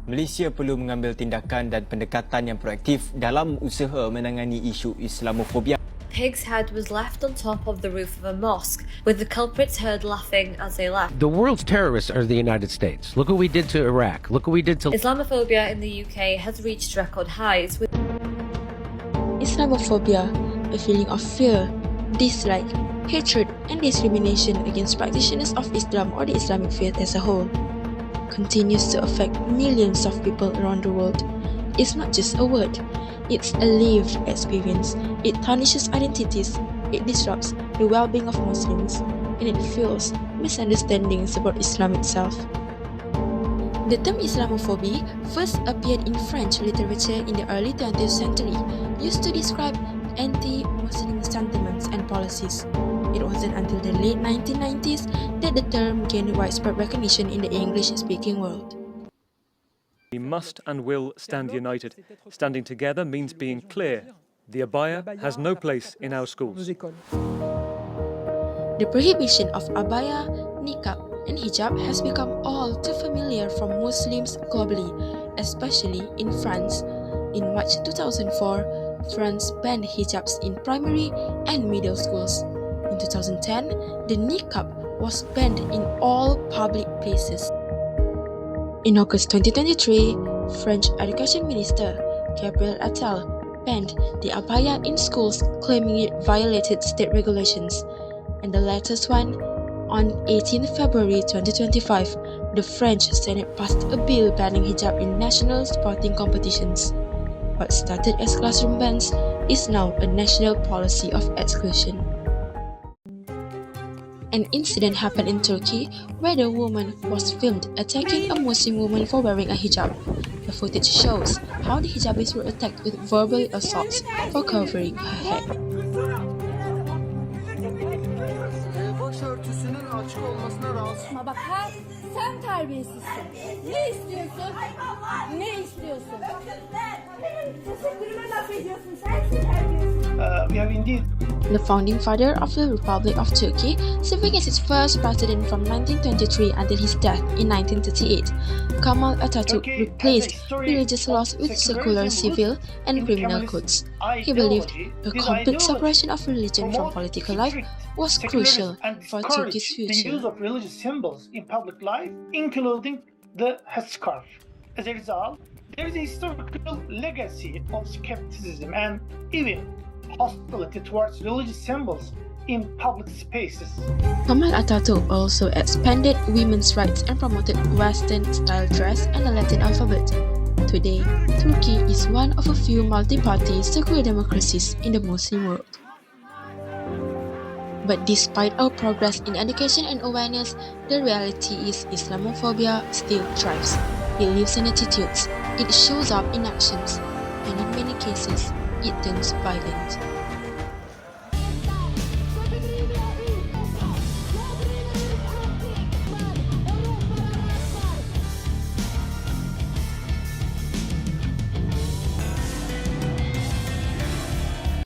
Malaysia perlu mengambil tindakan dan pendekatan yang proaktif dalam usaha menangani isu Islamophobia. Pig's head was left on top of the roof of a mosque, with the culprits heard laughing as they left. The world's terrorists are the United States. Look what we did to Iraq. Look what we did to... Islamophobia in the UK has reached record highs, with Islamophobia, a feeling of fear, dislike, hatred, and discrimination against practitioners of Islam or the Islamic faith as a whole, continues to affect millions of people around the world. It's not just a word, it's a lived experience. It tarnishes identities, it disrupts the well-being of Muslims, and it fuels misunderstandings about Islam itself. The term Islamophobia first appeared in French literature in the early 20th century, used to describe anti-Muslim sentiments and policies. It wasn't until the late 1990s that the term gained widespread recognition in the English-speaking world. We must and will stand united. Standing together means being clear. The abaya has no place in our schools. The prohibition of abaya, niqab, and hijab has become all too familiar for Muslims globally, especially in France. In March 2004, France banned hijabs in primary and middle schools. In 2010, the niqab was banned in all public places. In August 2023, French Education Minister Gabriel Attal banned the abaya in schools, claiming it violated state regulations. And the latest one, on 18 February 2025, the French Senate passed a bill banning hijab in national sporting competitions. What started as classroom bans is now a national policy of exclusion. An incident happened in Turkey where the woman was filmed attacking a Muslim woman for wearing a hijab. The footage shows how the hijabis were attacked with verbal assaults for covering her head. Bak sen terbiyesizsin. Ne istiyorsun? Ne istiyorsun? Teşekkürüme laf ediyorsun. Sensin terbiyesiz. The founding father of the Republic of Turkey, serving as its first president from 1923 until his death in 1938, Kemal Atatürk replaced religious laws with secular civil and criminal codes. He believed the complete separation of religion from political life was crucial for Turkey's future. The use of religious symbols in public life, including the headscarf. As a result, there is a historical legacy of skepticism and even hostility towards religious symbols in public spaces. Kemal Atatürk also expanded women's rights and promoted Western-style dress and the Latin alphabet. Today, Turkey is one of a few multi-party secular democracies in the Muslim world. But despite our progress in education and awareness, the reality is Islamophobia still thrives. It lives in attitudes, it shows up in actions, and in many cases, it turns violent.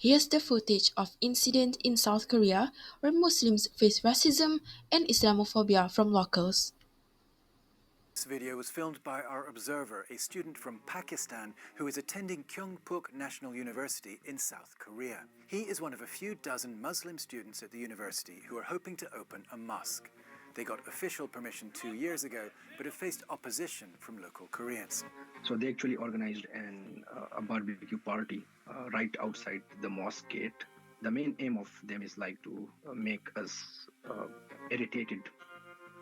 Here's the footage of incident in South Korea where Muslims face racism and Islamophobia from locals. This video was filmed by our observer, a student from Pakistan who is attending Kyungpook National University in South Korea. He is one of a few dozen Muslim students at the university who are hoping to open a mosque. They got official permission 2 years ago, but have faced opposition from local Koreans. So they actually organized a barbecue party right outside the mosque gate. The main aim of them is like to make us irritated.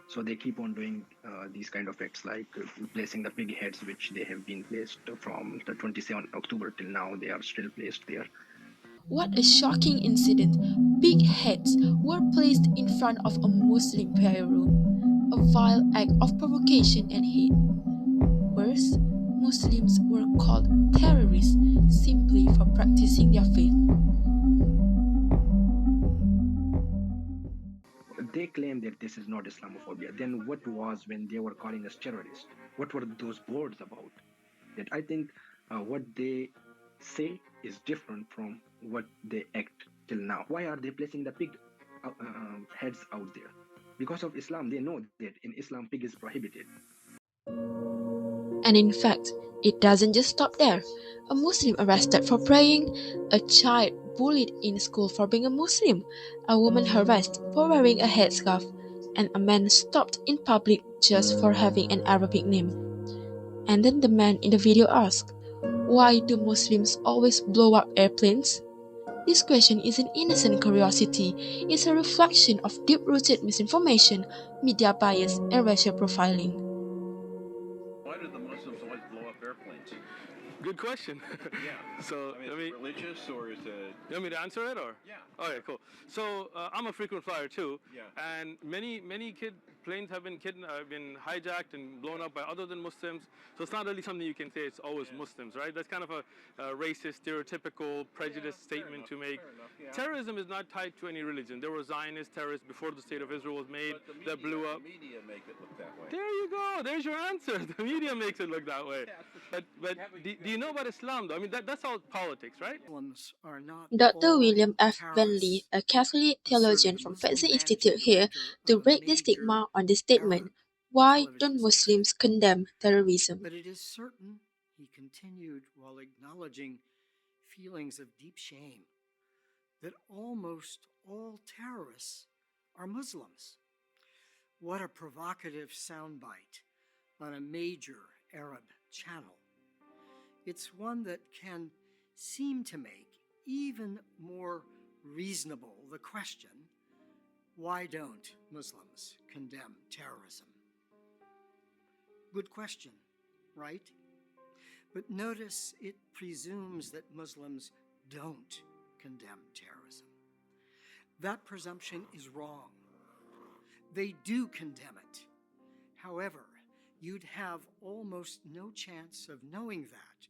So they keep on doing these kind of acts, like placing the pig heads, which they have been placed from the 27th October till now. They are still placed there. What a shocking incident! Pig heads were placed in front of a Muslim prayer room, a vile act of provocation and hate. Worse, Muslims were called terrorists simply for practicing their faith. They claim that this is not Islamophobia. Then what was when they were calling us terrorists? What were those boards about? That I think what they say is different from what they act till now. Why are they placing the pig heads out there? Because of Islam, they know that in Islam pig is prohibited. And in fact, it doesn't just stop there. A Muslim arrested for praying, a child bullied in school for being a Muslim, a woman harassed for wearing a headscarf, and a man stopped in public just for having an Arabic name. And then the man in the video asked, "Why do Muslims always blow up airplanes?" This question isn't innocent curiosity, it's a reflection of deep-rooted misinformation, media bias, and racial profiling. Why do the Muslims always blow up airplanes? Good question. Yeah. So, I mean, is it religious or is it? you want me to answer it or? Yeah. Okay, cool. So I'm a frequent flyer too, Yeah. and many planes have been hijacked and blown up by other than Muslims. So it's not really something you can say it's always Muslims, right? That's kind of a racist, stereotypical, prejudiced statement to make. Fair enough, yeah. Terrorism is not tied to any religion. There were Zionist terrorists before the State of Israel was made But that blew up. The media make it look that way. There you go. There's your answer. The media makes it look that way. But do you know about Islam though? I mean that's all politics, right? Dr. William F. Bentley, a Catholic theologian from Fetzer Institute here to break the stigma on this statement. Why don't Muslims condemn terrorism? But it is certain, he continued while acknowledging feelings of deep shame, that almost all terrorists are Muslims. What a provocative soundbite on a major Arab channel. It's one that can seem to make even more reasonable the question, why don't Muslims condemn terrorism? Good question, right? But notice it presumes that Muslims don't condemn terrorism. That presumption is wrong. They do condemn it. However, you'd have almost no chance of knowing that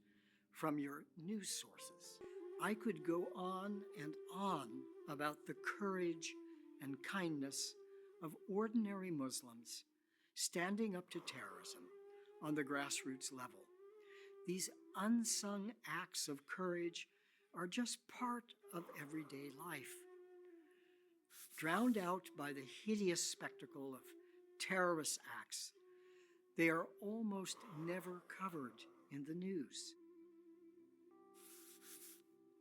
from your news sources. I could go on and on about the courage and kindness of ordinary Muslims standing up to terrorism on the grassroots level. These unsung acts of courage are just part of everyday life. Drowned out by the hideous spectacle of terrorist acts, they are almost never covered in the news.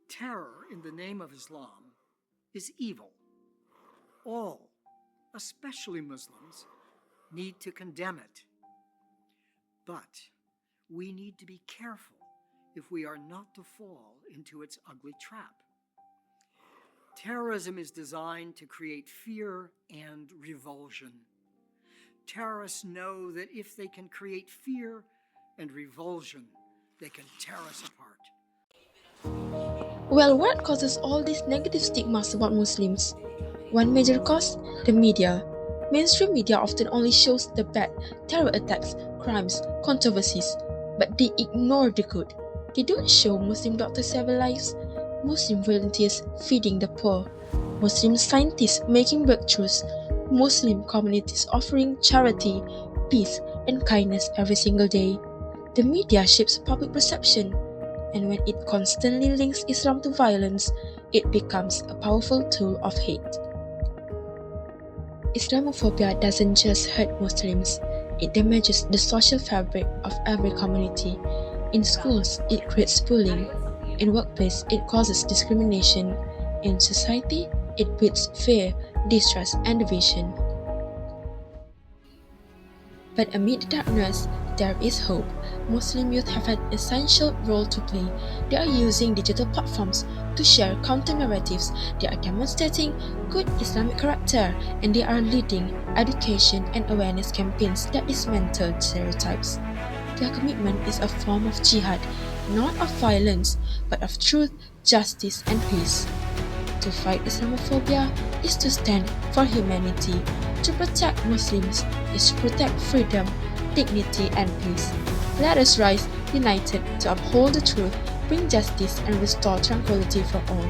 Terror in the name of Islam is evil. All, especially Muslims, need to condemn it. But we need to be careful if we are not to fall into its ugly trap. Terrorism is designed to create fear and revulsion. Terrorists know that if they can create fear and revulsion, they can tear us apart. Well, what causes all these negative stigmas about Muslims? One major cause, the media. Mainstream media often only shows the bad, terror attacks, crimes, controversies, but they ignore the good. They don't show Muslim doctors saving lives, Muslim volunteers feeding the poor, Muslim scientists making breakthroughs, Muslim communities offering charity, peace, and kindness every single day. The media shapes public perception, and when it constantly links Islam to violence, it becomes a powerful tool of hate. Islamophobia doesn't just hurt Muslims, it damages the social fabric of every community. In schools, it creates bullying. In workplace, it causes discrimination. In society, it breeds fear, distrust, and division. But amid the darkness, there is hope. Muslim youth have an essential role to play. They are using digital platforms to share counter-narratives. They are demonstrating good Islamic character, and they are leading education and awareness campaigns that dismantle stereotypes. Their commitment is a form of jihad, not of violence, but of truth, justice, and peace. To fight Islamophobia is to stand for humanity. To protect Muslims is to protect freedom, dignity, and peace. Let us rise united to uphold the truth, bring justice, and restore tranquility for all.